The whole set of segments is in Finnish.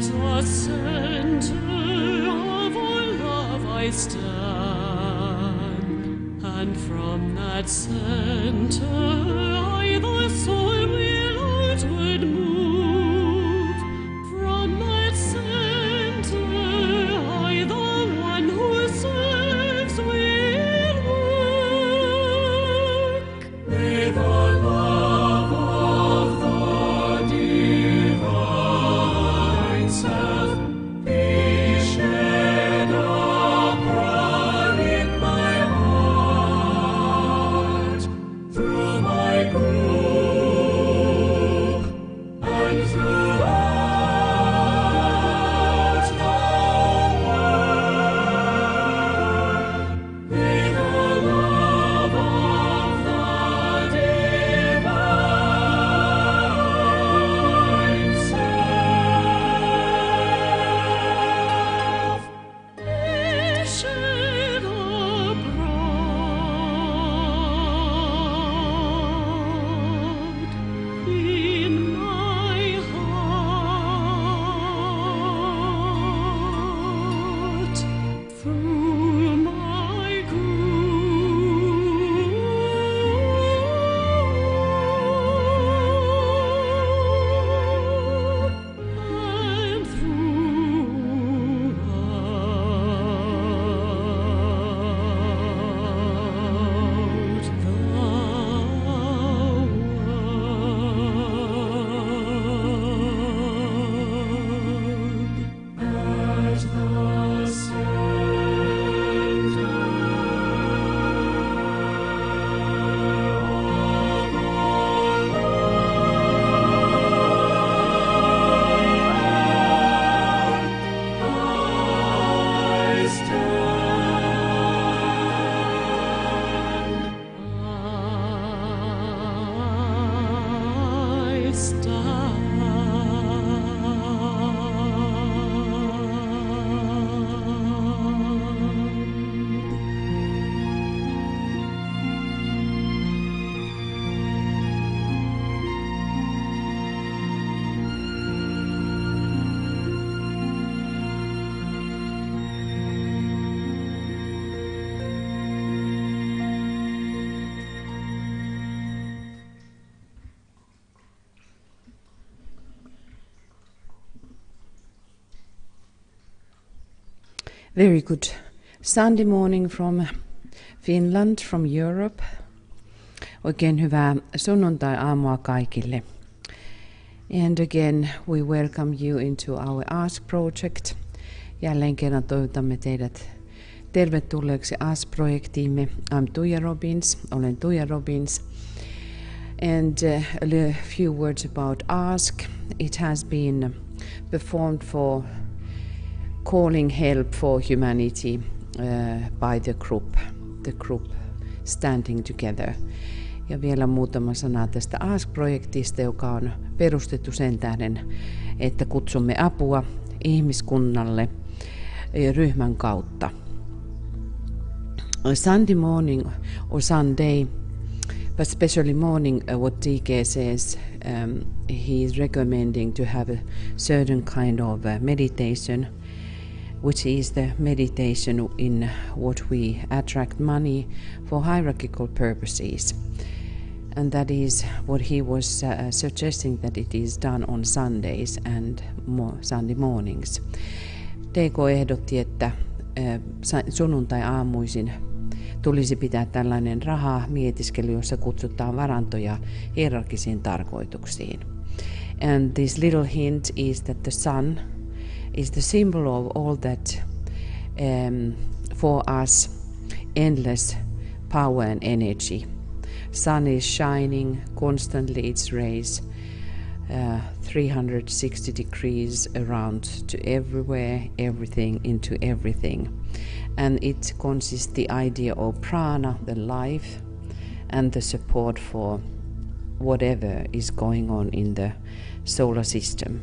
the center of our love I stand, and from that center I, the soul, will outward move. From that center I, the one who serves, will work. May the love of the divine self be shed abroad in my heart, through my group and throughout the world. May the love of the divine self be shed abroad in my heart, through my group and throughout the world. At the center of I stand. Very good Sunday morning from Finland, from Europe. Oikein hyvää sunnuntai-aamua kaikille. And again, we welcome you into our Ask Project. Jälleen kerran toivotamme teidät tervetulleeksi Ask-projektiimme. I'm Tuija Robbins, olen Tuija Robbins. And a few words about Ask. It has been performed for calling help for humanity by the group standing together. Ja vielä muutama sana tästä Ask-projektista, joka on perustettu sen tähden, että kutsumme apua ihmiskunnalle ryhmän kautta. Sunday morning or Sunday, but especially morning, what TK says, he is recommending to have a certain kind of meditation, which is the meditation in what we attract money for hierarchical purposes. And that is what he was suggesting, that it is done on Sundays and Sunday mornings. TK ehdotti, että sunnuntai-aamuisin tulisi pitää tällainen raha-mietiskely, jossa kutsutaan varantoja hierarkisiin tarkoituksiin. And this little hint is that the sun is the symbol of all that for us endless power and energy. Sun is shining constantly, its rays 360 degrees around to everywhere, everything into everything. And it consists the idea of prana, the life, and the support for whatever is going on in the solar system.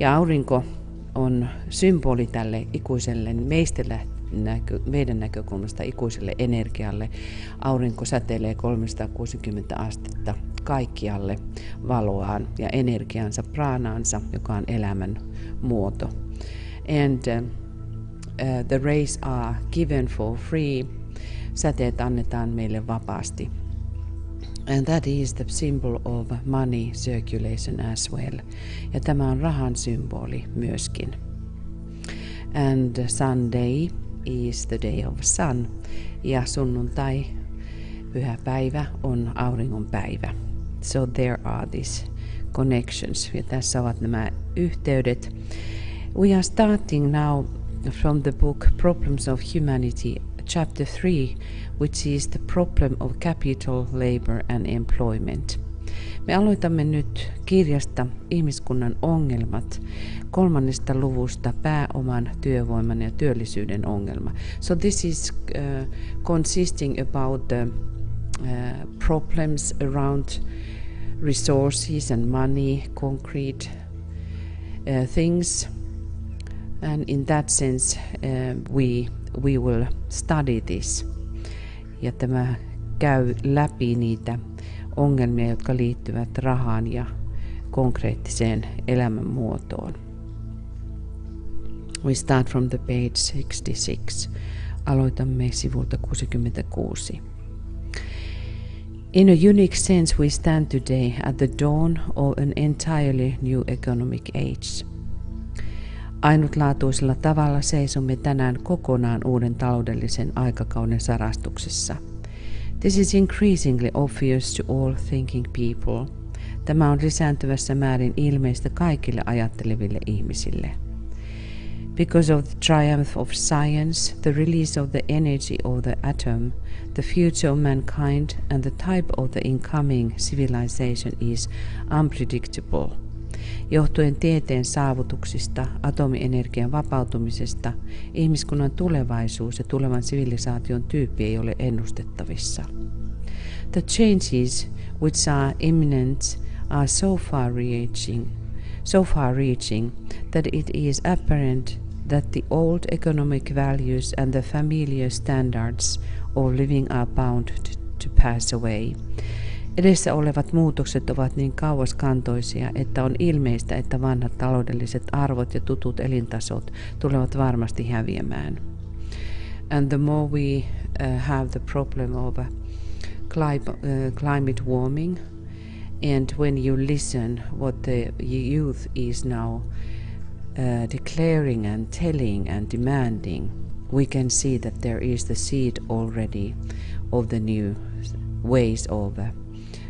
Ja aurinko on symboli tälle ikuiselle, meidän näkökulmasta ikuiselle energialle. Aurinko säteilee 360 astetta kaikkialle valoaan ja energiansa, pranaansa, joka on elämän muoto. And the rays are given for free. Säteet annetaan meille vapaasti. And that is the symbol of money circulation as well. Ja tämä on rahan symboli myöskin. And Sunday is the day of sun. Ja sunnuntai, pyhä päivä, on auringon päivä. So there are these connections. Ja tässä ovat nämä yhteydet. We are starting now from the book Problems of Humanity, chapter 3, which is the problem of capital, labor and employment. Me aloitamme nyt kirjasta Ihmiskunnan ongelmat 3. luvusta pääoman, työvoiman ja työllisyyden ongelma. So this is consisting about the problems around resources and money, concrete things. And in that sense we will study this. Ja tämä käy läpi niitä ongelmia, jotka liittyvät rahaan ja konkreettiseen elämänmuotoon. We start from the page 66. Aloitamme sivulta 66. In a unique sense we stand today at the dawn of an entirely new economic age. Ainutlaatuisella tavalla seisomme tänään kokonaan uuden taloudellisen aikakauden sarastuksessa. This is increasingly obvious to all thinking people. Tämä on lisääntyvässä määrin ilmeistä kaikille ajatteleville ihmisille. Because of the triumph of science, the release of the energy of the atom, the future of mankind and the type of the incoming civilization is unpredictable. Johtuen tieteen saavutuksista, atomienergian vapautumisesta, ihmiskunnan tulevaisuus ja tulevan sivilisaation tyyppi ei ole ennustettavissa. The changes which are imminent are so far reaching that it is apparent that the old economic values and the familiar standards of living are bound to pass away. Edessä olevat muutokset ovat niin kauaskantoisia, että on ilmeistä, että vanhat taloudelliset arvot ja tutut elintasot tulevat varmasti häviämään. And the more we have the problem of climate warming, and when you listen what the youth is now declaring and telling and demanding, we can see that there is the seed already of the new ways of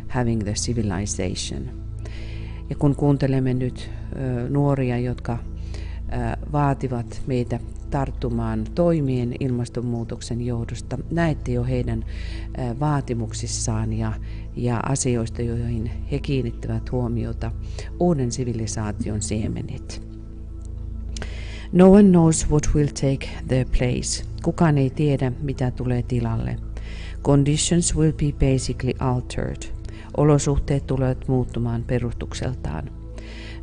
having the civilization. Ja kun kuuntelemme nyt nuoria, jotka vaativat meitä tarttumaan toimien ilmastonmuutoksen johdosta, näette jo heidän vaatimuksissaan ja asioista, joihin he kiinnittävät huomiota, uuden sivilisaation siemenet. No one knows what will take their place. Kukaan ei tiedä, mitä tulee tilalle. Conditions will be basically altered. Olosuhteet tulevat muuttumaan perustukseltaan.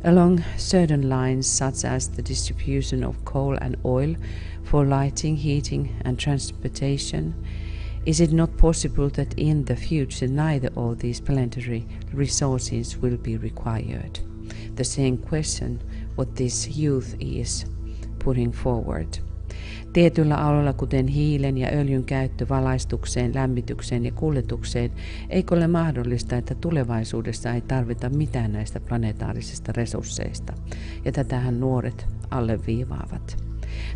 Along certain lines such as the distribution of coal and oil for lighting, heating and transportation, is it not possible that in the future neither of these planetary resources will be required? The same question what this youth is putting forward. Tietyillä aloilla, kuten hiilen ja öljyn käyttö valaistukseen, lämmitykseen ja kuljetukseen, eikö ole mahdollista, että tulevaisuudessa ei tarvita mitään näistä planetaarisista resursseista? Ja tätähän nuoret alleviivaavat.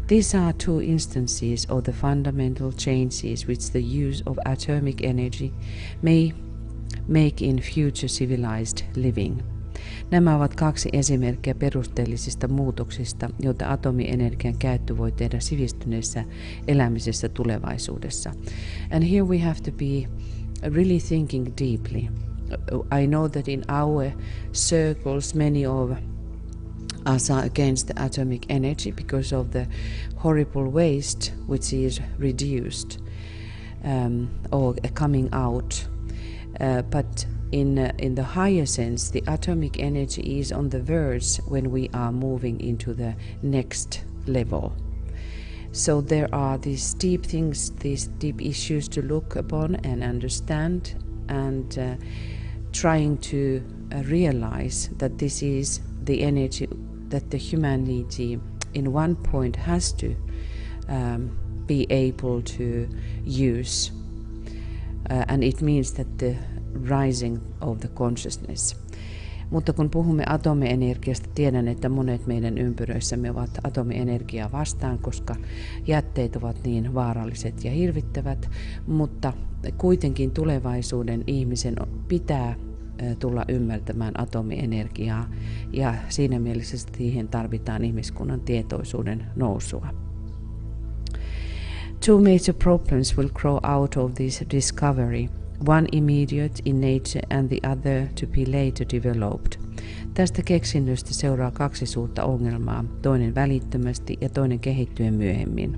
These are two instances of the fundamental changes which the use of atomic energy may make in future civilized living. Nämä ovat kaksi esimerkkiä perusteellisista muutoksista, joita atomienergian käyttö voi tehdä sivistyneessä elämisessä tulevaisuudessa. And here we have to be really thinking deeply. I know that in our circles many of us are against the atomic energy because of the horrible waste which is reduced or coming out. But in the higher sense, the atomic energy is on the verge when we are moving into the next level. So there are these deep things, these deep issues to look upon and understand and trying to realize that this is the energy that the humanity in one point has to be able to use, and it means that the rising of the consciousness. Mutta kun puhumme atomienergiasta, tiedän, että monet meidän ympyröissämme ovat atomienergiaa vastaan, koska jätteet ovat niin vaaralliset ja hirvittävät, mutta kuitenkin tulevaisuuden ihmisen pitää tulla ymmärtämään atomienergiaa, ja siinä mielessä siihen tarvitaan ihmiskunnan tietoisuuden nousua. Two major problems will grow out of this discovery. One immediate in nature and the other to be later developed. Tästä keksinnöstä seuraa kaksi suurta ongelmaa, toinen välittömästi ja toinen kehittyen myöhemmin.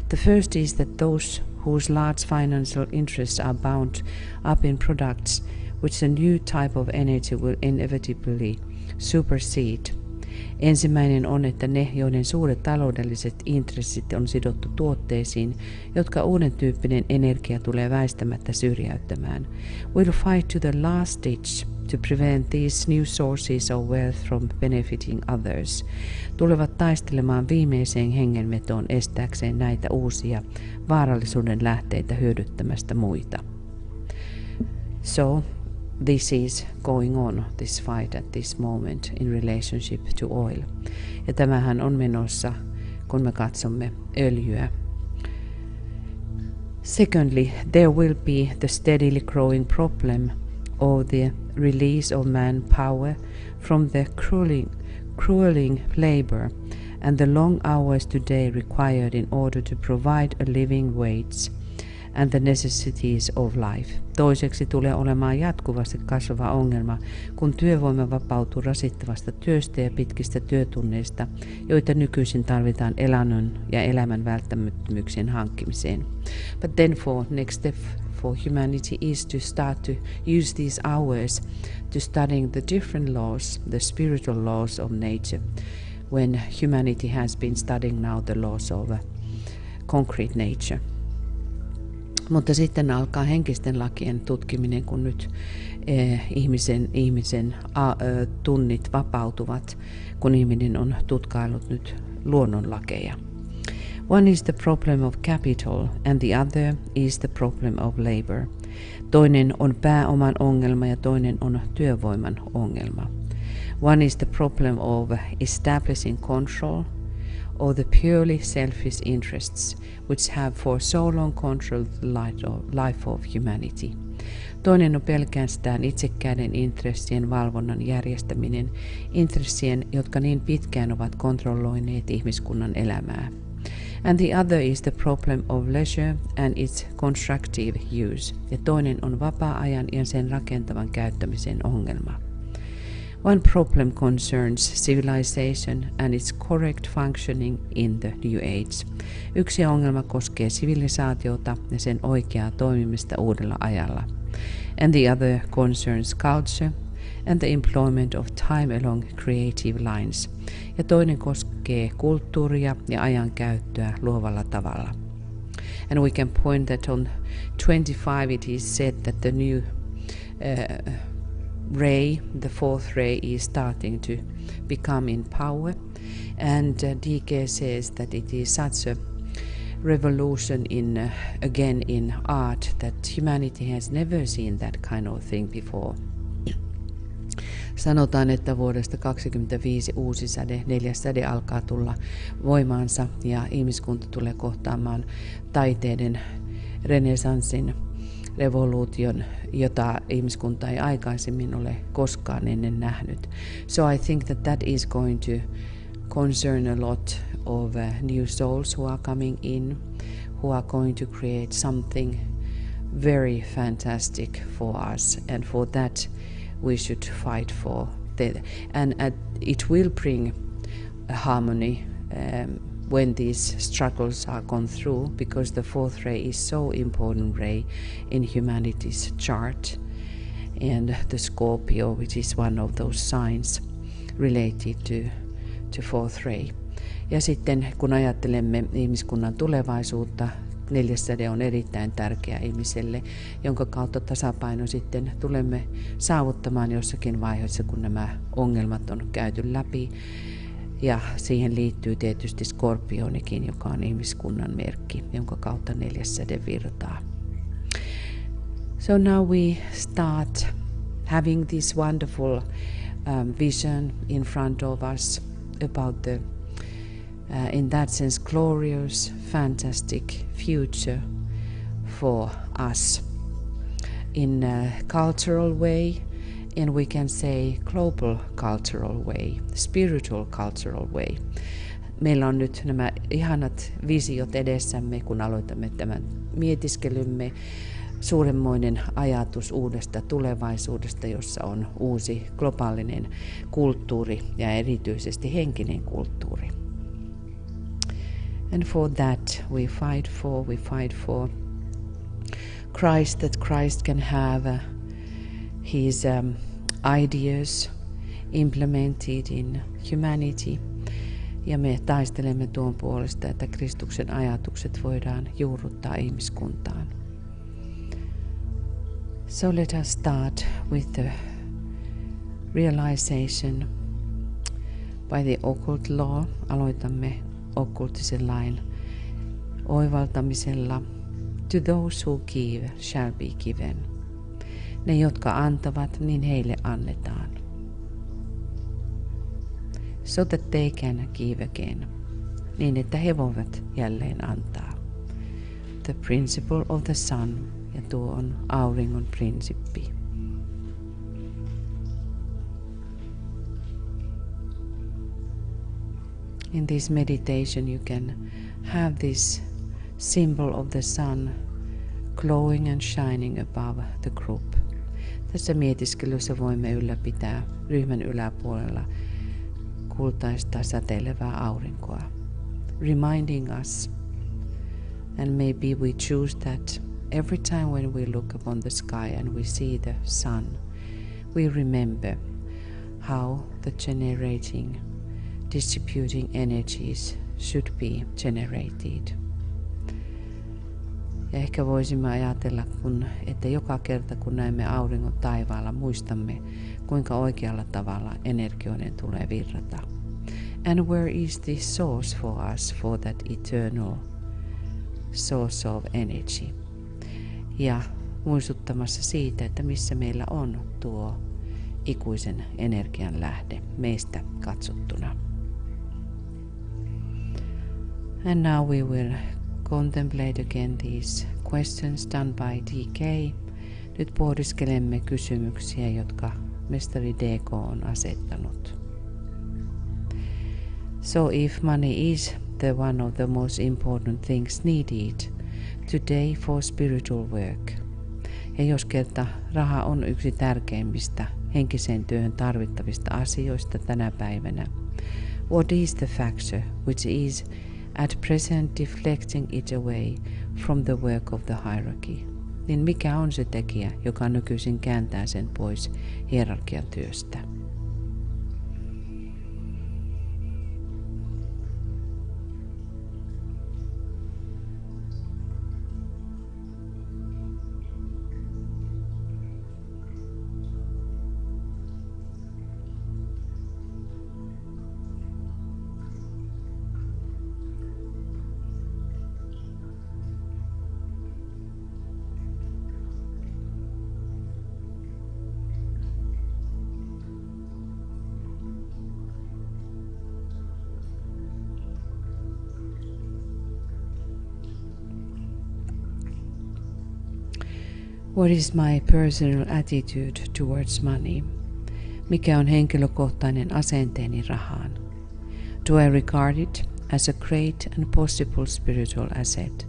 The first is that those whose large financial interests are bound up in products which a new type of energy will inevitably supersede. Ensimmäinen on, että ne, joiden suuret taloudelliset intressit on sidottu tuotteisiin, jotka uuden tyyppinen energia tulee väistämättä syrjäyttämään, will fight to the last ditch to prevent these new sources of wealth from benefiting others. Tulevat taistelemaan viimeiseen hengenvetoon estääkseen näitä uusia vaarallisuuden lähteitä hyödyttämästä muita. So, this is going on, this fight at this moment in relationship to oil. Ja tämähän on menossa, kun me katsomme öljyä. Secondly, there will be the steadily growing problem of the release of manpower from the crueling labor and the long hours today required in order to provide a living wage and the necessities of life. Toiseksi tulee olemaan jatkuvasti kasvava ongelma, kun työvoima vapautuu rasittavasta työstä ja pitkistä työtunneista, joita nykyisin tarvitaan elannon ja elämän välttämättömyyksien hankkimiseen. But then for next step for humanity is to start to use these hours to studying the different laws, the spiritual laws of nature, when humanity has been studying now the laws of concrete nature. Mutta sitten alkaa henkisten lakien tutkiminen, kun nyt ihmisen tunnit vapautuvat, kun ihminen on tutkailut nyt luonnonlakeja. One is the problem of capital and the other is the problem of labor. Toinen on pääoman ongelma ja toinen on työvoiman ongelma. One is the problem of establishing control or the purely selfish interests which have for so long controlled the life of humanity. Toinen on pelkästään itsekkäiden intressien valvonnan järjestäminen, intressien, jotka niin pitkään ovat kontrolloineet ihmiskunnan elämää. And the other is the problem of leisure and its constructive use. Ja toinen on vapaa-ajan ja sen rakentavan käyttämisen ongelma. One problem concerns civilization and its correct functioning in the New Age. Yksi ongelma koskee sivilisaatiota ja sen oikeaa toimimista uudella ajalla. And the other concerns culture and the employment of time along creative lines. Ja toinen koskee kulttuuria ja ajan käyttöä luovalla tavalla. And we can point that on 25 it is said that the new ray, the fourth ray, is starting to become in power, and DK says that it is such a revolution again in art that humanity has never seen that kind of thing before. Sanotaan, että vuodesta 25 uusi säde, 4. säde alkaa tulla voimaansa ja ihmiskunta tulee kohtaamaan taiteiden renesanssin, revoluution, jota ihmiskunta ei aikaisemmin ole koskaan ennen nähnyt. So I think that is going to concern a lot of new souls who are coming in, who are going to create something very fantastic for us, and for that we should fight for. And it will bring a harmony when these struggles are gone through, because the fourth ray is so important ray in humanity's chart, and the Scorpio, which is one of those signs related to fourth ray. Ja sitten kun ajattelemme ihmiskunnan tulevaisuutta, 4. säde on erittäin tärkeä ihmiselle, jonka kautta tasapaino sitten tulemme saavuttamaan jossakin vaiheessa, kun nämä ongelmat on käyty läpi. Ja siihen liittyy tietysti skorpionikin, joka on ihmiskunnan merkki, jonka kautta 4. säde virtaa. So now we start having this wonderful vision in front of us about the, in that sense, glorious, fantastic future for us in a cultural way, and we can say global cultural way, spiritual cultural way. Meillä on nyt nämä ihanat visiot edessämme, kun aloitamme tämän mietiskelymme. Suuremmoinen ajatus uudesta tulevaisuudesta, jossa on uusi globaalinen kulttuuri ja erityisesti henkinen kulttuuri. And for that we fight for Christ, that Christ can have his ideas implemented in humanity. Ja me taistelemme tuon puolesta, että Kristuksen ajatukset voidaan juurruttaa ihmiskuntaan. So let us start with the realization by the occult law. Aloitamme okkultisen lain oivaltamisella. To those who give shall be given. Ne, jotka antavat, niin heille annetaan. So that they can give again. Niin, että he voivat jälleen antaa. The principle of the sun. Ja tuo on auringon prinsippi. In this meditation you can have this symbol of the sun glowing and shining above the group. Tässä mietiskelyssä voimme ylläpitää ryhmän yläpuolella kultaista säteilevää aurinkoa. Reminding us, and maybe we choose that every time when we look upon the sky and we see the sun, we remember how the generating, distributing energies should be generated. Ja ehkä voisimme ajatella, että joka kerta kun näemme auringon taivaalla, muistamme, kuinka oikealla tavalla energioiden tulee virrata. And where is the source for us for that eternal source of energy? Ja muistuttamassa siitä, että missä meillä on tuo ikuisen energian lähde meistä katsottuna. And now we will contemplate again these questions done by DK. Nyt pohdiskelemme kysymyksiä, jotka mestari DK on asettanut. So if money is the one of the most important things needed today for spiritual work, ja jos kerta raha on yksi tärkeimmistä henkiseen työhön tarvittavista asioista tänä päivänä, what is the factor which is at present deflecting it away from the work of the hierarchy? Niin mikä on se tekijä, joka nykyisin kääntää sen pois hierarkian työstä? What is my personal attitude towards money? Mikä on henkilökohtainen asenteeni rahaan? Do I regard it as a great and possible spiritual asset,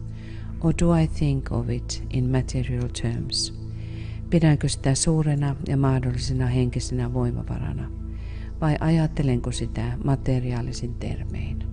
or do I think of it in material terms? Pidänkö sitä suurena ja mahdollisena henkisenä voimavarana, vai ajattelenko sitä materiaalisin termein?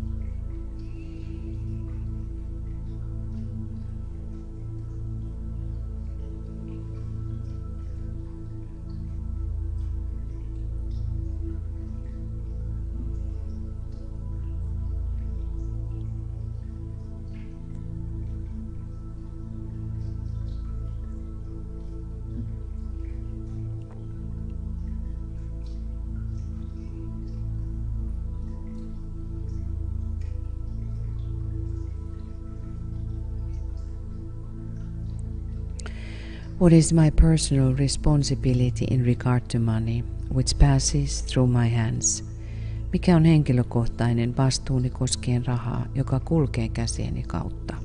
What is my personal responsibility in regard to money, which passes through my hands? Mikä on henkilökohtainen vastuuni koskien rahaa, joka kulkee käsieni kautta?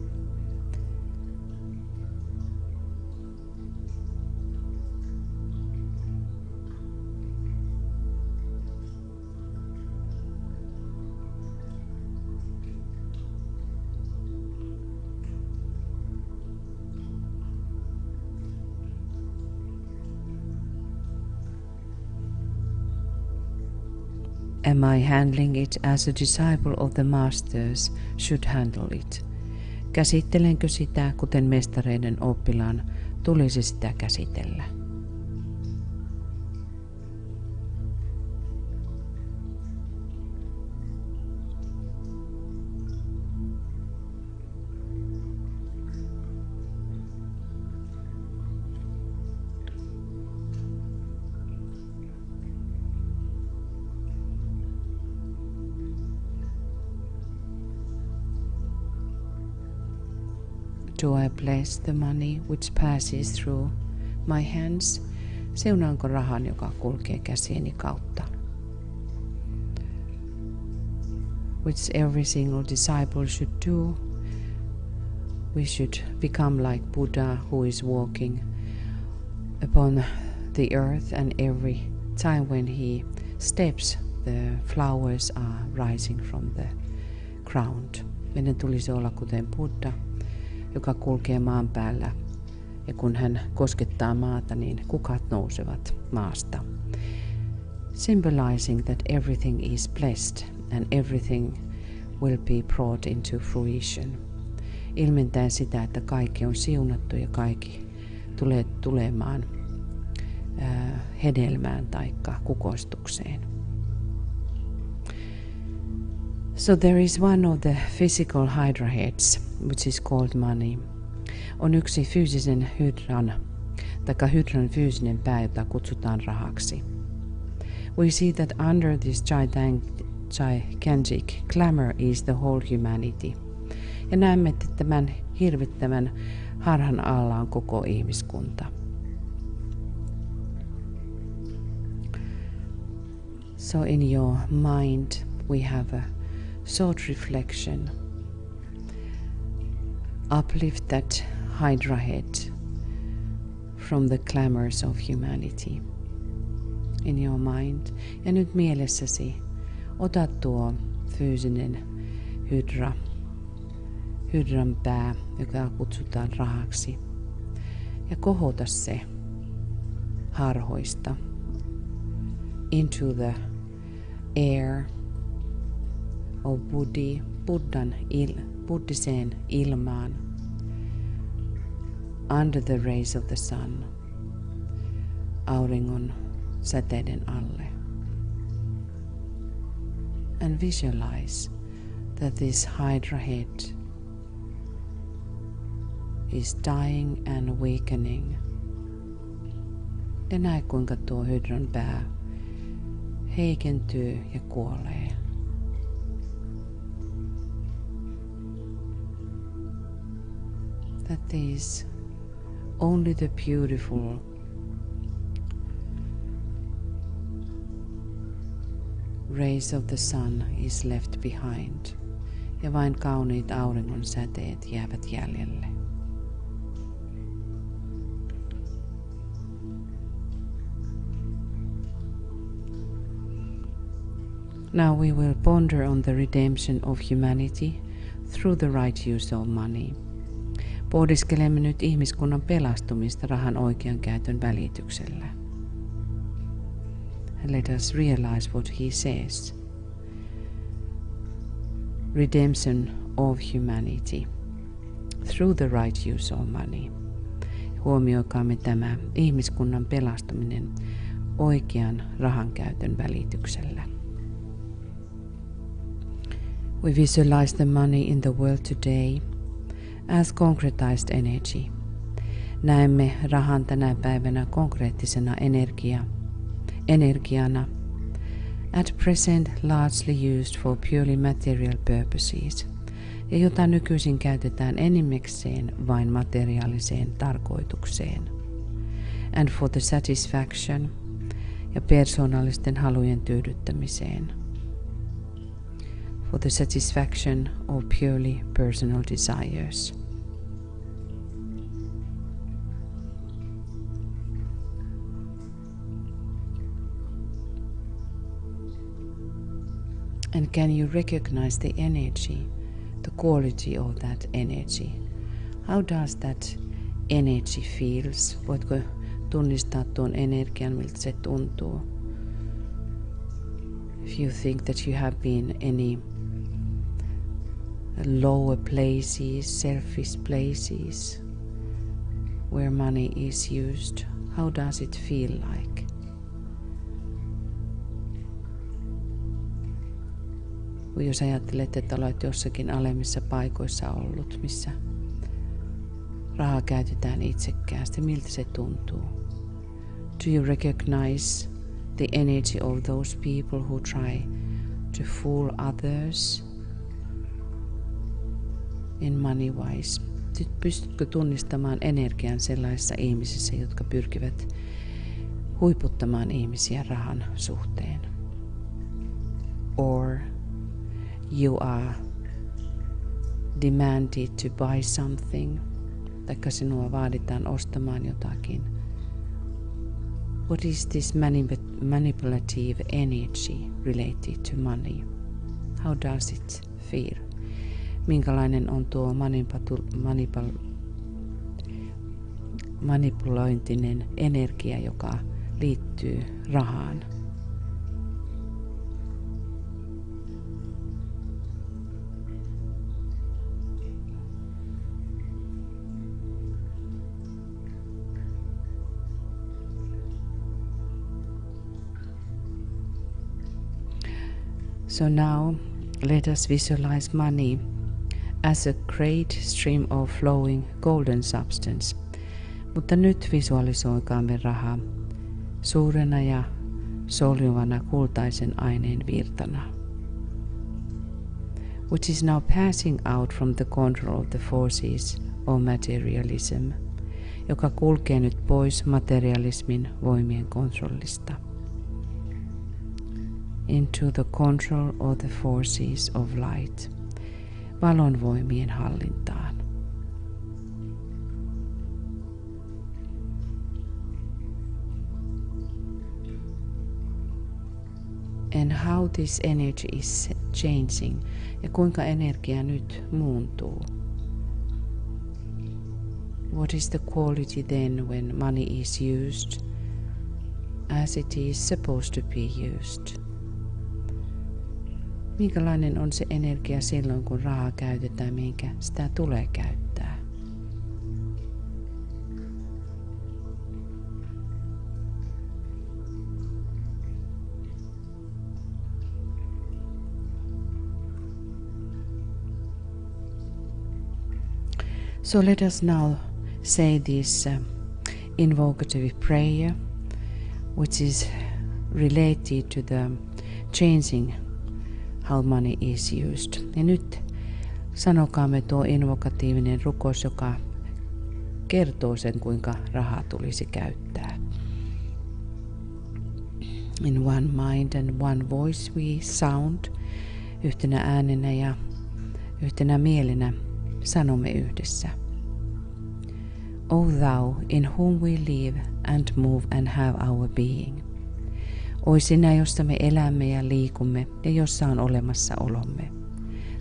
Am I handling it as a disciple of the masters should handle it? Käsittelenkö sitä, kuten mestareiden oppilaan tulisi sitä käsitellä? Do I bless the money which passes through my hands? Seunaanko rahan, joka kulkee käsieni kautta? Which every single disciple should do. We should become like Buddha, who is walking upon the earth, and every time when he steps, the flowers are rising from the ground. Meidän tulisi olla kuten Buddha, joka kulkee maan päällä, ja kun hän koskettaa maata, niin kukat nousevat maasta. Symbolizing that everything is blessed and everything will be brought into fruition. Ilmentää sitä, että kaikki on siunattu ja kaikki tulee tulemaan hedelmään tai kukoistukseen. So there is one of the physical hydra heads, which is called money. On yksi fyysisen hydran, tai hydran fyysinen pää, jota kutsutaan rahaksi. We see that under this gigantic glamour is the whole humanity. Ja näemme, että tämän hirvittävän harhan alla on koko ihmiskunta. So in your mind we have a short reflection. Uplift that hydra head from the clamors of humanity in your mind. Ja nyt mielessäsi ota tuo fyysinen hydran pää, joka kutsutaan rahaksi, ja kohota se harhoista into the air of buddhiseen ilmaan, under the rays of the sun, auringon säteiden alle. And visualize that this hydra head is dying and awakening. Ja näe, kuinka tuo hydran pää heikentyy ja kuolee. That is only the beautiful rays of the sun is left behind, ja vain kauniit auringon säteet jäävät jäljelle. Now we will ponder on the redemption of humanity through the right use of money. Pohdiskelemme nyt ihmiskunnan pelastumista rahan oikean käytön välityksellä. And let us realize what he says. Redemption of humanity through the right use of money. Huomioikaamme tämä ihmiskunnan pelastuminen oikean rahan käytön välityksellä. We visualize the money in the world today as concretized energy. Näemme rahan tänä päivänä konkreettisena energiana, at present largely used for purely material purposes, ja jota nykyisin käytetään enimmäkseen vain materiaaliseen tarkoitukseen. and for the satisfaction ja persoonallisten halujen tyydyttämiseen. For the satisfaction of purely personal desires. And can you recognize the energy, the quality of that energy? How does that energy feels? Voitko tunnistaa tuon energian, miltä se tuntuu? If you think that you have been any lower places, selfish places where money is used, how does it feel like? Jos ajattelet, että olet jossakin alemmissa paikoissa ollut, missä rahaa käytetään itsekkäästi, miltä se tuntuu? Do you recognize the energy of those people who try to fool others in money wise? Pystytkö tunnistamaan energian sellaisissa ihmisissä, jotka pyrkivät huiputtamaan ihmisiä rahan suhteen? Or you are demanded to buy something, taikka sinua vaaditaan ostamaan jotakin. What is this manipulative energy related to money? How does it feel? Minkälainen on tuo manipulointinen energia, joka liittyy rahaan? So now let us visualize money as a great stream of flowing golden substance. Mutta nyt visualisoikaamme rahaa suurena ja soljuvana kultaisen aineen virtana, which is now passing out from the control of the forces of materialism, joka kulkee nyt pois materialismin voimien kontrollista, into the control of the forces of light, valon voimien hallintaan. And how this energy is changing, ja kuinka energia nyt muuntuu. What is the quality then when money is used as it is supposed to be used? Minkälainen on se energia silloin, kun rahaa käytetään, minkä sitä tulee käyttää? So let us now say this invocative prayer, which is related to the changing how money is used. Ja nyt sanokaamme tuo invokatiivinen rukous, joka kertoo sen, kuinka rahaa tulisi käyttää. In one mind and one voice we sound, yhtenä äänenä ja yhtenä mielenä sanomme yhdessä. O thou, in whom we live and move and have our being. Oi sinä, jossa me elämme ja liikumme ja jossa on olemassa olomme.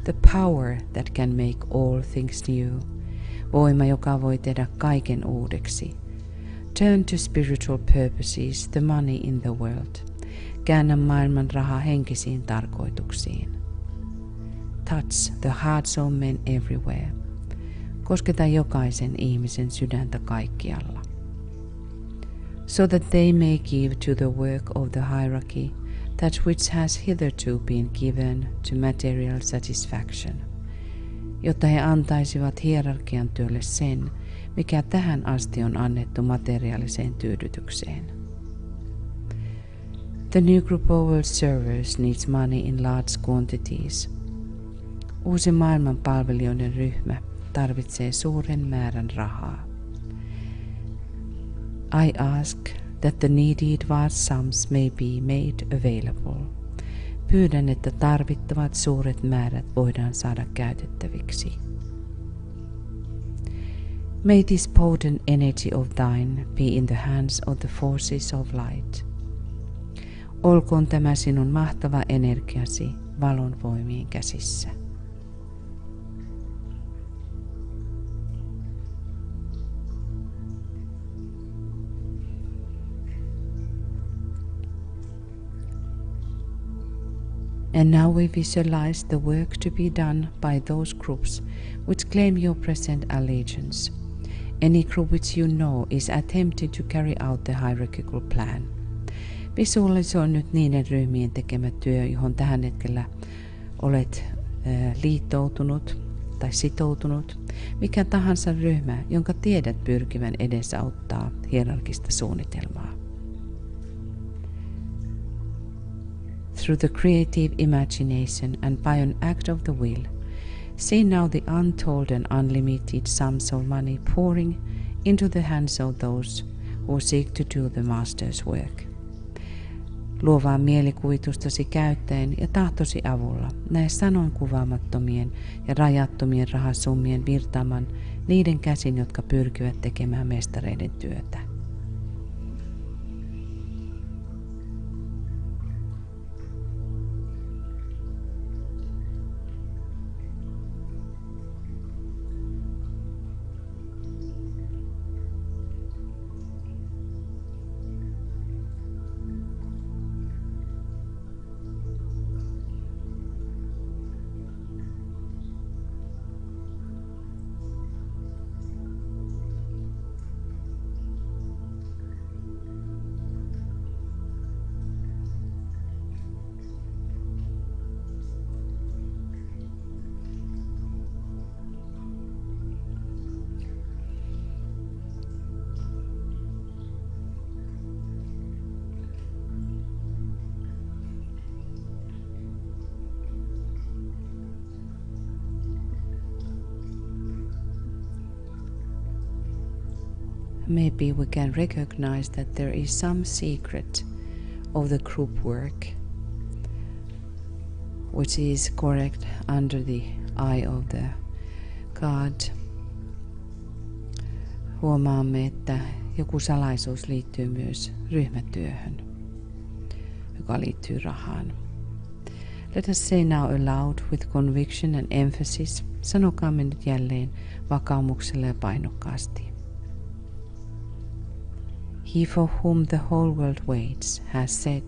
The power that can make all things new. Voima, joka voi tehdä kaiken uudeksi. Turn to spiritual purposes the money in the world. Käännä maailman raha henkisiin tarkoituksiin. Touch the hearts of men everywhere. Kosketa jokaisen ihmisen sydäntä kaikkialla. So that they may give to the work of the hierarchy that which has hitherto been given to material satisfaction, jotta he antaisivat hierarkian työlle sen, mikä tähän asti on annettu materiaaliseen tyydytykseen. The new group of world servers needs money in large quantities. Uusi maailman palvelijoiden ryhmä tarvitsee suuren määrän rahaa. I ask that the needed vast sums may be made available. Pyydän, että tarvittavat suuret määrät voidaan saada käytettäviksi. May this potent energy of thine be in the hands of the forces of light. Olkoon tämä sinun mahtava energiasi valon voimien käsissä. And now we visualize the work to be done by those groups which claim your present allegiance. Any group which you know is attempting to carry out the hierarchical plan. Visualisoi nyt niiden ryhmien tekemä työ, johon tähän hetkellä olet liittoutunut tai sitoutunut. Mikä tahansa ryhmä, jonka tiedät pyrkivän edesauttaa hierarkista suunnitelmaa. Through the creative imagination and by an act of the will, see now the untold and unlimited sums of money pouring into the hands of those who seek to do the master's work. Luovaa mielikuvitustasi käyttäen ja tahtosi avulla näe sanoin kuvaamattomien ja rajattomien rahasummien virtaaman niiden käsin, jotka pyrkivät tekemään mestareiden työtä. Maybe we can recognize that there is some secret of the group work which is correct under the eye of the God. Huomaamme, että joku salaisuus liittyy myös ryhmätyöhön, joka liittyy rahaan. Let us say now aloud with conviction and emphasis. Sanokaamme nyt jälleen vakaumuksella ja painokkaasti. He for whom the whole world waits has said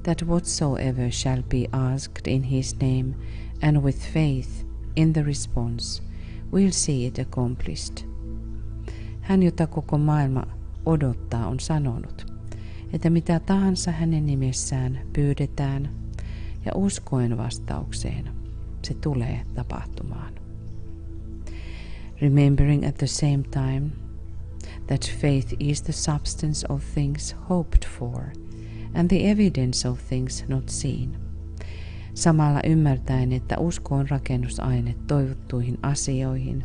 that whatsoever shall be asked in his name and with faith in the response, we'll see it accomplished. Hän, jota koko maailma odottaa, on sanonut, että mitä tahansa hänen nimessään pyydetään ja uskoen vastaukseen, se tulee tapahtumaan. Remembering at the same time that faith is the substance of things hoped for and the evidence of things not seen. Samalla ymmärtäen, että usko on rakennusaine toivottuihin asioihin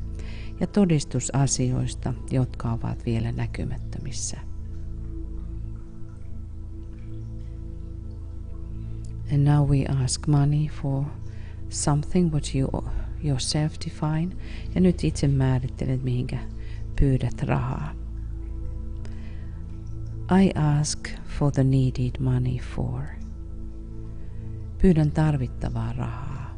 ja todistus asioista, jotka ovat vielä näkymättömissä. And now we ask money for something what you yourself define. Ja nyt itse määrittelet, mihinkä pyydät rahaa. I ask for the needed money for. Pyydän tarvittavaa rahaa.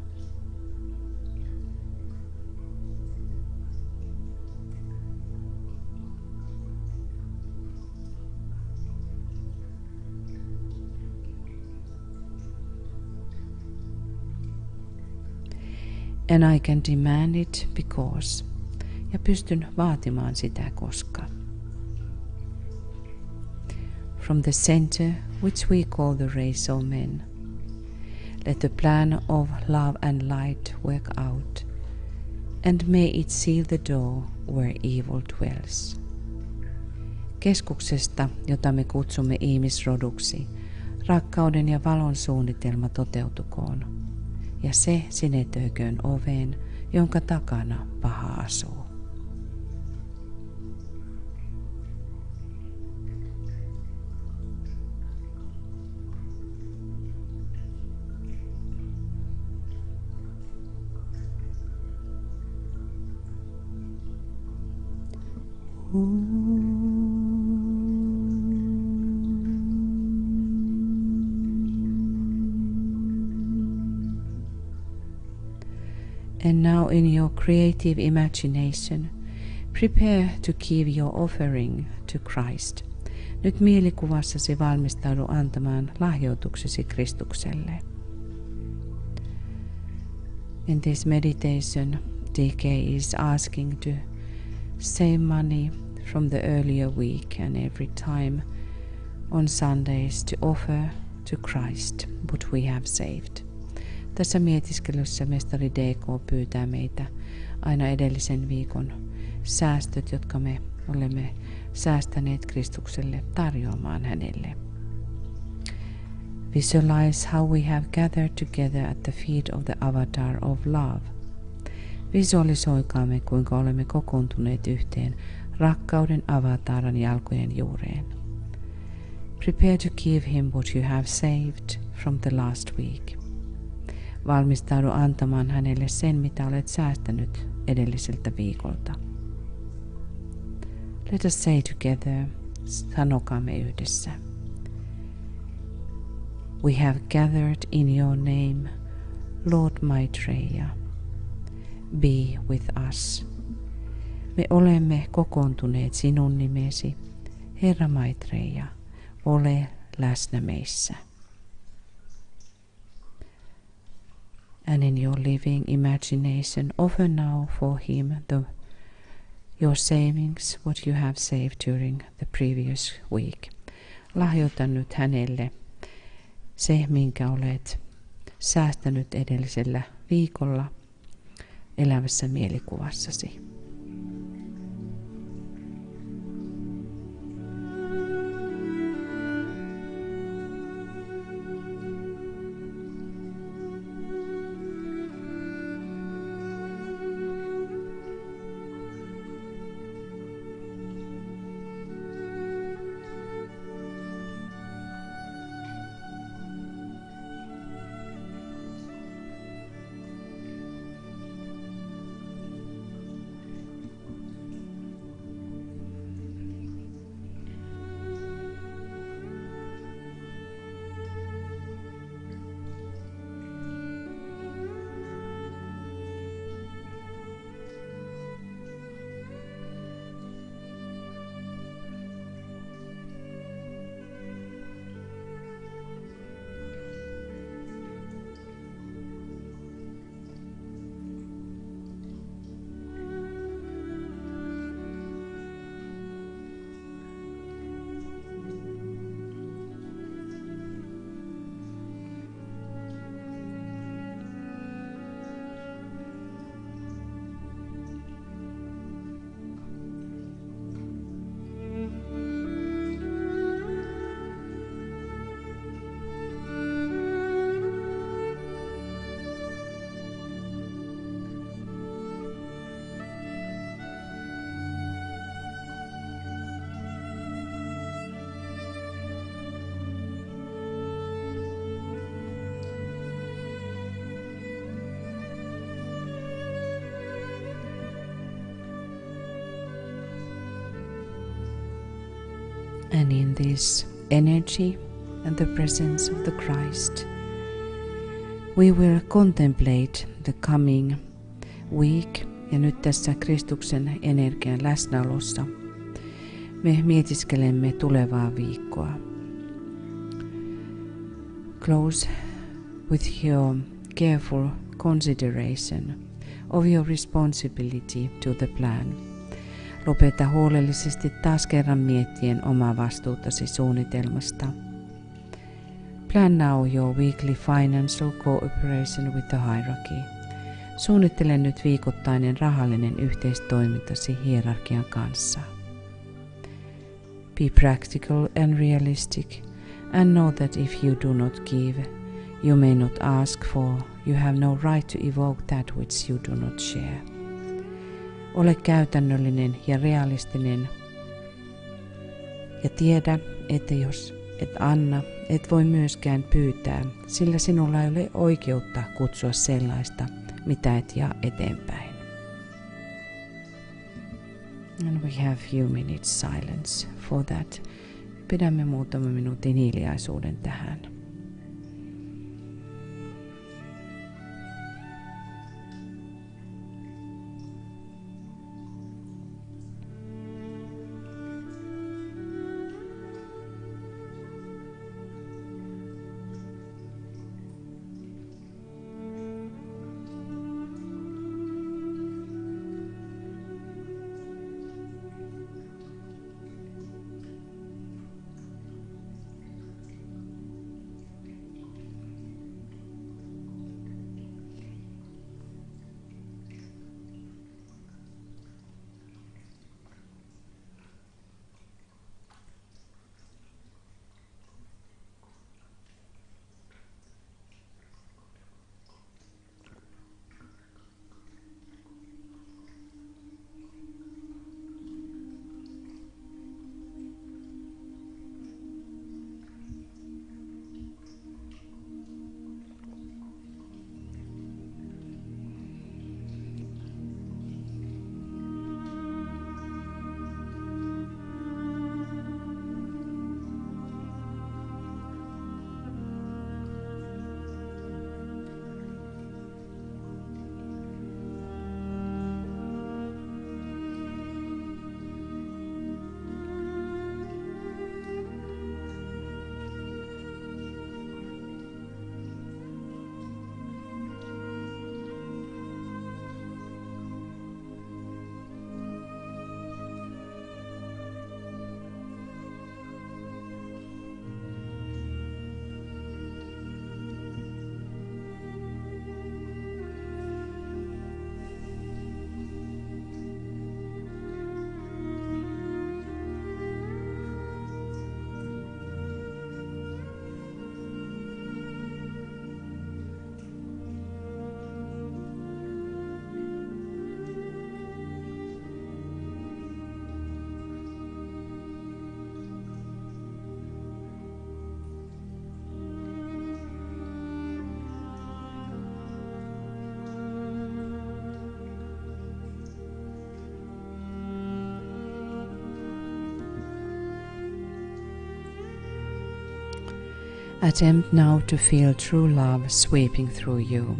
And I can demand it because. Ja pystyn vaatimaan sitä koska. From the center which we call the race of men, let the plan of love and light work out, and may it seal the door where evil dwells. Keskuksesta, jota me kutsumme ihmisroduksi, rakkauden ja valon suunnitelma toteutukoon, ja se sinetöiköön oveen, jonka takana paha asuu. And now in your creative imagination, prepare to give your offering to Christ. Nyt mielikuvassasi valmistaudu antamaan lahjoituksesi Kristukselle. In this meditation, DK is asking to save money from the earlier week and every time on Sundays to offer to Christ what we have saved. Tässä mietiskelyssä mestari DK pyytää meitä aina edellisen viikon säästöt, jotka me olemme säästäneet Kristukselle, tarjoamaan hänelle. Visualize how we have gathered together at the feet of the avatar of love. Visualisoikaamme, kuinka olemme kokoontuneet yhteen rakkauden avataran jalkojen juureen. Prepare to give him what you have saved from the last week. Valmistaudu antamaan hänelle sen, mitä olet säästänyt edelliseltä viikolta. Let us say together, sanokaamme yhdessä. We have gathered in your name, Lord Maitreya. Be with us. Me olemme kokoontuneet sinun nimesi, Herra Maitreya, ole läsnä meissä. And in your living imagination, offer now for him your savings, what you have saved during the previous week. Lahjoita nyt hänelle se, minkä olet säästänyt edellisellä viikolla elävässä mielikuvassasi. And in this energy and the presence of the Christ, we will contemplate the coming week. Ja nyt tässä Kristuksen energian läsnäolossa me mietiskelemme tulevaa viikkoa. Close with your careful consideration of your responsibility to the plan. Lopeta huolellisesti taas kerran miettien omaa vastuutasi suunnitelmasta. Plan now your weekly financial cooperation with the hierarchy. Suunnittele nyt viikoittainen rahallinen yhteistoimintasi hierarkian kanssa. Be practical and realistic and know that if you do not give, you may not ask for, you have no right to evoke that which you do not share. Ole käytännöllinen ja realistinen ja tiedä, että jos et anna, et voi myöskään pyytää, sillä sinulla ei ole oikeutta kutsua sellaista, mitä et jaa eteenpäin. And we have few minutes silence for that. Pidämme muutaman minuutin hiljaisuuden tähän. Attempt now to feel true love sweeping through you.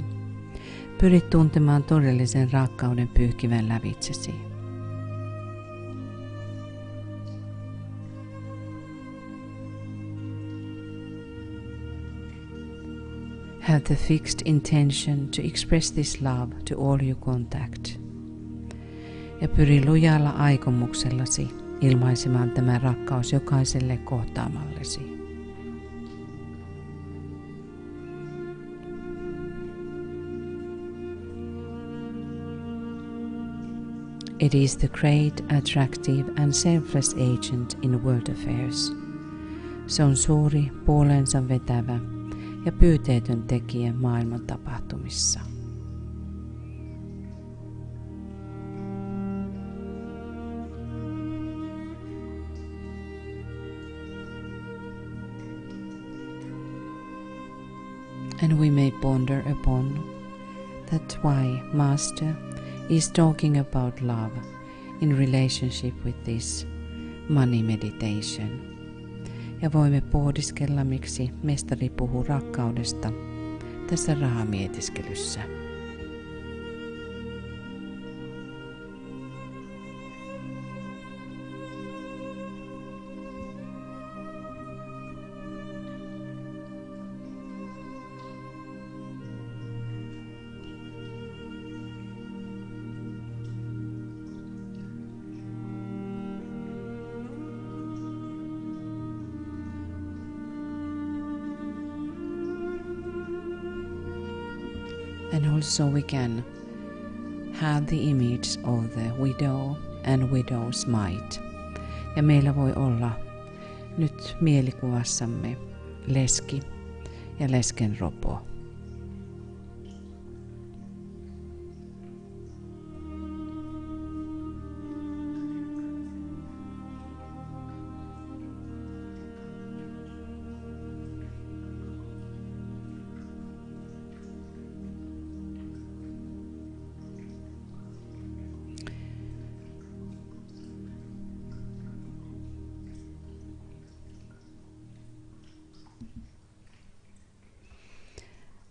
Pyri tuntemaan todellisen rakkauden pyyhkivän lävitsesi. Have the fixed intention to express this love to all you contact. Ja pyri lujalla aikomuksellasi ilmaisemaan tämä rakkaus jokaiselle kohtaamallesi. It is the great, attractive and selfless agent in world affairs. Se on suuri, puoleensa vetävä ja pyyteetön tekijä maailman tapahtumissa. And we may ponder upon that why Master is talking about love in relationship with this money meditation. Ja voimme pohdiskella, miksi mestari puhuu rakkaudesta tässä rahamietiskelyssä. And also we can have the image of the widow and widow's mite. Ja meillä voi olla nyt mielikuvassamme leski ja lesken ropo.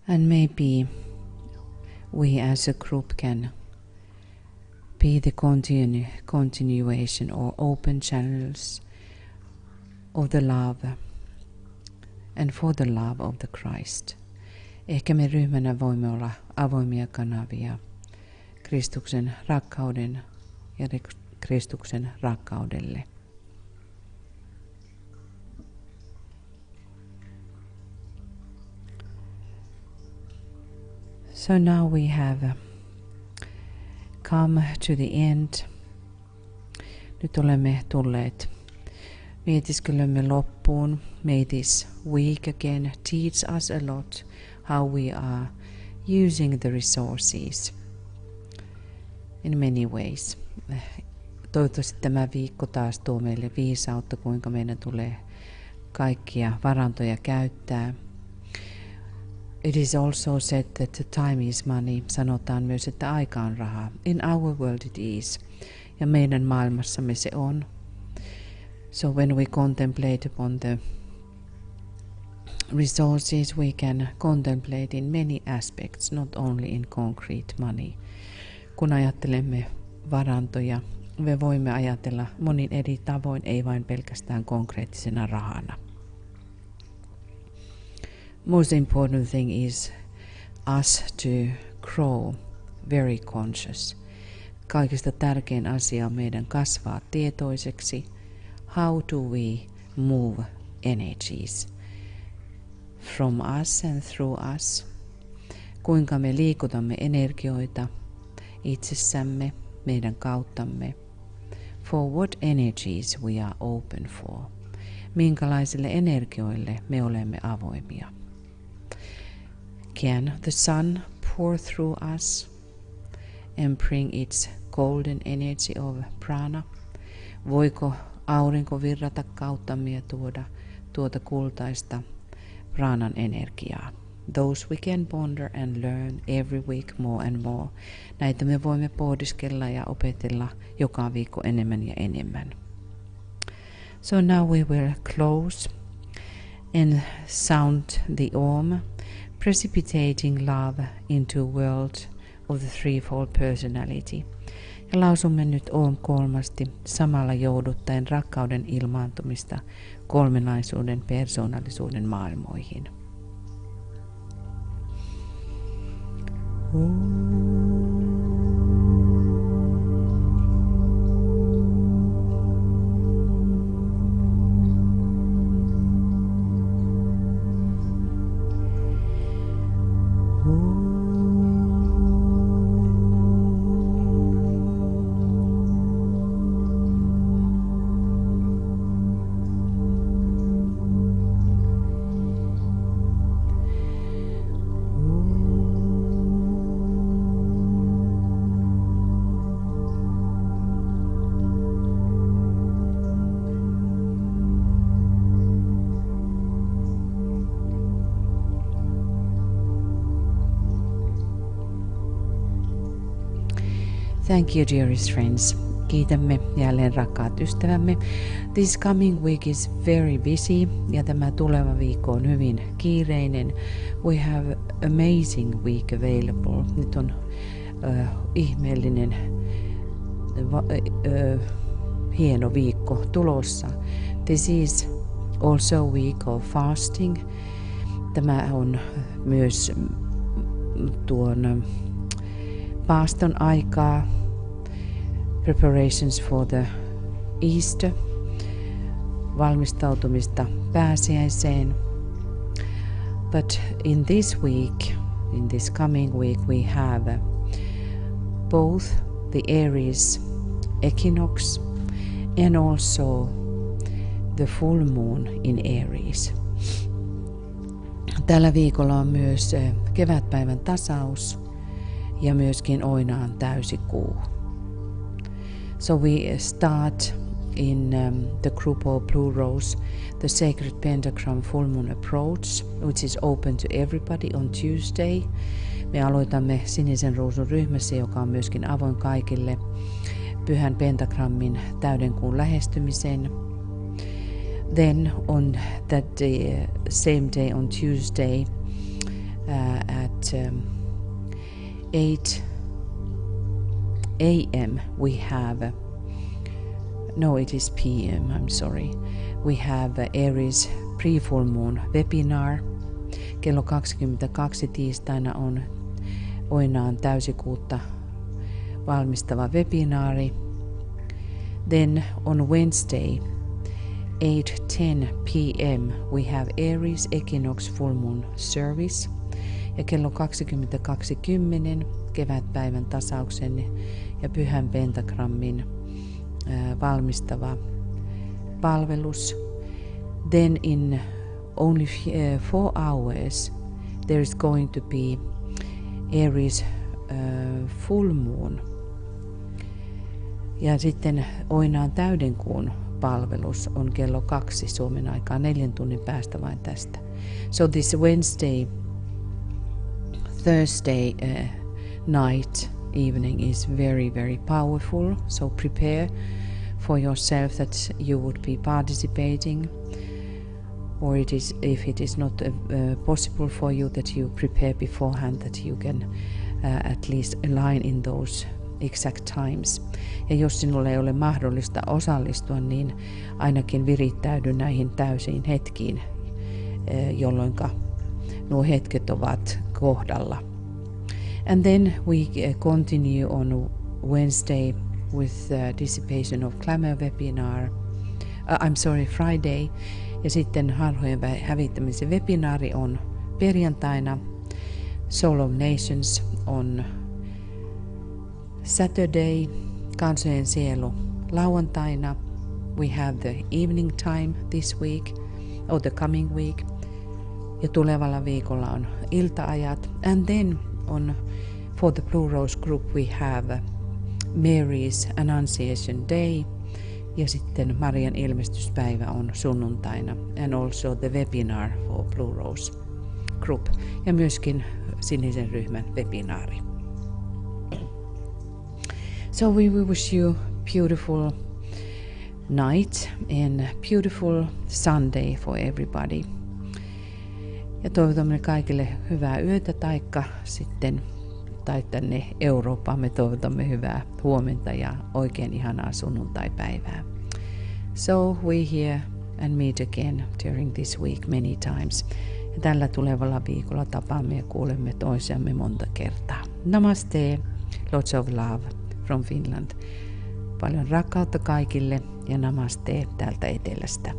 And maybe we as a group can be the continuation or open channels of the love and for the love of the Christ. Ehkä me ryhmänä voimme olla avoimia kanavia Kristuksen rakkauden ja Kristuksen rakkaudelle. So now we have come to the end. Nyt olemme tulleet mietiskelemme loppuun. May this week again teach us a lot how we are using the resources in many ways. Toivottavasti tämä viikko taas tuo meille viisautta, kuinka meidän tulee kaikkia varantoja käyttää. It is also said that the time is money. Sanotaan myös, että aika on rahaa. In our world it is. Ja meidän maailmassamme se on. So when we contemplate upon the resources, we can contemplate in many aspects, not only in concrete money. Kun ajattelemme varantoja, me voimme ajatella monin eri tavoin, ei vain pelkästään konkreettisena rahana. Most important thing is us to grow very conscious. Kaikista tärkein asia on meidän kasvaa tietoiseksi. How do we move energies from us and through us? Kuinka me liikutamme energioita itsessämme, meidän kauttamme. For what energies we are open for? Minkälaisille energioille me olemme avoimia? Can the sun pour through us and bring its golden energy of prana? Voiko aurinko virrata kauttamme ja tuoda tuota kultaista pranan energiaa? Those we can ponder and learn every week more and more. Näitä me voimme pohdiskella ja opetella joka viikko enemmän ja enemmän. So now we will close and sound the Om, precipitating love into a world of the threefold personality. Ja lausumme nyt Om kolmasti, samalla jouduttaen rakkauden ilmaantumista kolminaisuuden persoonallisuuden maailmoihin. Thank you, dearest friends. Kiitämme jälleen rakkaat ystävämme. This coming week is very busy ja tämä tuleva viikko on hyvin kiireinen. We have amazing week available. Nyt on ihmeellinen hieno viikko tulossa. This is also a week of fasting. Tämä on myös tuon paaston aikaa, preparations for the Easter, valmistautumista pääsiäiseen. But in this week, in this coming week, we have both the Aries equinox and also the full moon in Aries. Tällä viikolla on myös kevätpäivän tasaus ja myöskin Oinaan täysikuu. So we start in the group of Blue Rose, the Sacred Pentagram Full Moon Approach, which is open to everybody on Tuesday. Me aloitamme Sinisen Ruusun ryhmässä, joka on myöskin avoin kaikille Pyhän Pentagrammin täydenkuun lähestymisen. Then on that day, same day on Tuesday, at 8 a.m. we have, no it is p.m. I'm sorry, we have Aries pre-full moon webinar. Kello 22 tiistaina on Oinaan täysikuutta valmistava webinaari. Then on Wednesday 8:10 p.m. we have Aries equinox full moon service. Ja kello 22:10 kevätpäivän tasauksen ja pyhän pentagrammin valmistava palvelus. Then in only 4 hours there is going to be Aries full moon. Ja sitten Oinaan täydenkuun palvelus on kello 2 Suomen aikaa 4 tunnin päästä vain tästä. So this Wednesday, Thursday night evening is very, very powerful. So prepare for yourself that you would be participating, or if it is not possible for you, that you prepare beforehand, that you can at least align in those exact times. Ja jos sinulle ei ole mahdollista osallistua, niin ainakin virittäydy näihin täysiin hetkiin, jolloin nuo hetket ovat kohdalla. And then we continue on Wednesday with Dissipation of Glamour webinar. Friday. Ja sitten harhojen hävittämisen webinaari on perjantaina. Soul of Nations on Saturday. Kansojen sielu lauantaina. We have the evening time this week, or the coming week. Ja tulevalla viikolla on iltaajat. And then for the Blue Rose group we have Mary's Annunciation Day. Ja sitten Marian ilmestyspäivä on sunnuntaina. And also the webinar for Blue Rose group. Ja myöskin sinisen ryhmän webinaari. So we wish you beautiful night and beautiful Sunday for everybody. Ja toivotamme kaikille hyvää yötä tai tänne Eurooppaan me toivotamme hyvää huomenta ja oikein ihanaa sunnuntaipäivää. So we hear and meet again during this week many times. Ja tällä tulevalla viikolla tapaamme ja kuulemme toisiamme monta kertaa. Namaste, lots of love from Finland. Paljon rakkautta kaikille ja namaste täältä etelästä.